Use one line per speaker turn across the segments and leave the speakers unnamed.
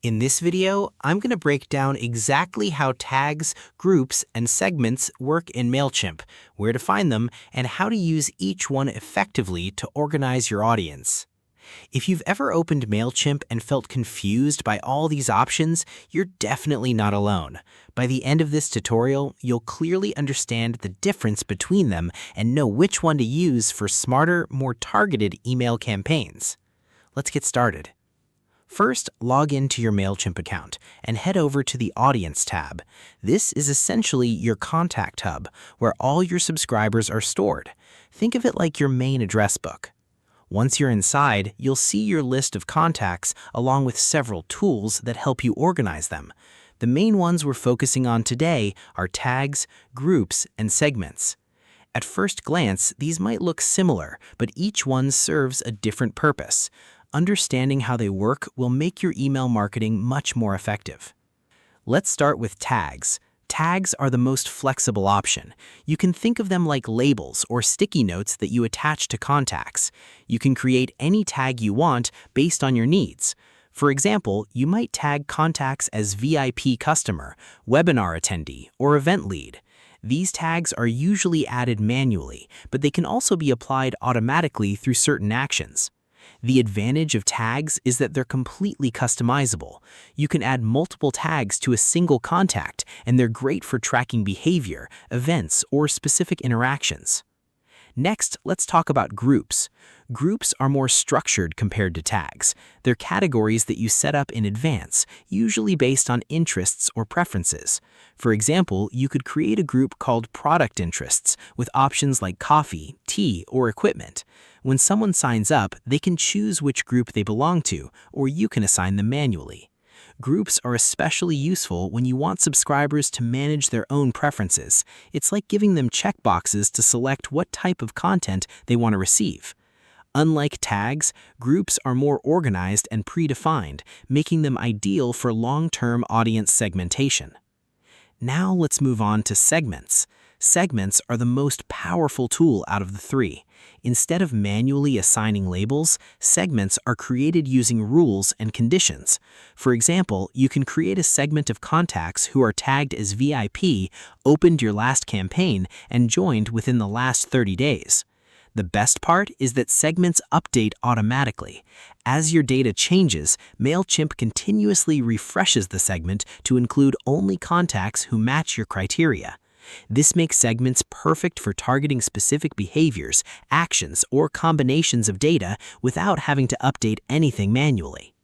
In this video, I'm going to break down exactly how tags, groups, and segments work in Mailchimp, where to find them, and how to use each one effectively to organize your audience. If you've ever opened Mailchimp and felt confused by all these options, you're definitely not alone. By the end of this tutorial, you'll clearly understand the difference between them and know which one to use for smarter, more targeted email campaigns. Let's get started. First, log into your Mailchimp account and head over to the Audience tab. This is essentially your contact hub, where all your subscribers are stored. Think of it like your main address book. Once you're inside, you'll see your list of contacts along with several tools that help you organize them. The main ones we're focusing on today are tags, groups, and segments. At first glance, these might look similar, but each one serves a different purpose. Understanding how they work will make your email marketing much more effective. Let's start with tags. Tags are the most flexible option. You can think of them like labels or sticky notes that you attach to contacts. You can create any tag you want based on your needs. For example, you might tag contacts as VIP customer, webinar attendee, or event lead. These tags are usually added manually, but they can also be applied automatically through certain actions. The advantage of tags is that they're completely customizable. You can add multiple tags to a single contact, and they're great for tracking behavior, events, or specific interactions. Next, let's talk about groups. Groups are more structured compared to tags. They're categories that you set up in advance, usually based on interests or preferences. For example, you could create a group called Product Interests with options like coffee, tea, or equipment. When someone signs up, they can choose which group they belong to, or you can assign them manually. Groups are especially useful when you want subscribers to manage their own preferences. It's like giving them checkboxes to select what type of content they want to receive. Unlike tags, groups are more organized and predefined, making them ideal for long-term audience segmentation. Now let's move on to segments. Segments are the most powerful tool out of the three. Instead of manually assigning labels, segments are created using rules and conditions. For example, you can create a segment of contacts who are tagged as VIP, opened your last campaign, and joined within the last 30 days. The best part is that segments update automatically. As your data changes, Mailchimp continuously refreshes the segment to include only contacts who match your criteria. This makes segments perfect for targeting specific behaviors, actions, or combinations of data without having to update anything manually.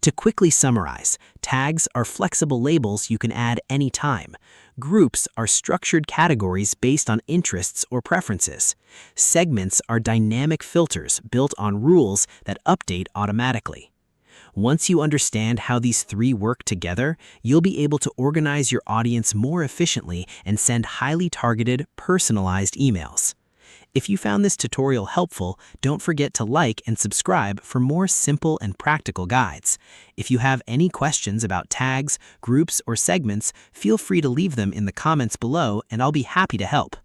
To quickly summarize, tags are flexible labels you can add anytime. Groups are structured categories based on interests or preferences. Segments are dynamic filters built on rules that update automatically. Once you understand how these three work together, you'll be able to organize your audience more efficiently and send highly targeted, personalized emails. If you found this tutorial helpful, don't forget to like and subscribe for more simple and practical guides. If you have any questions about tags, groups, or segments, feel free to leave them in the comments below and I'll be happy to help.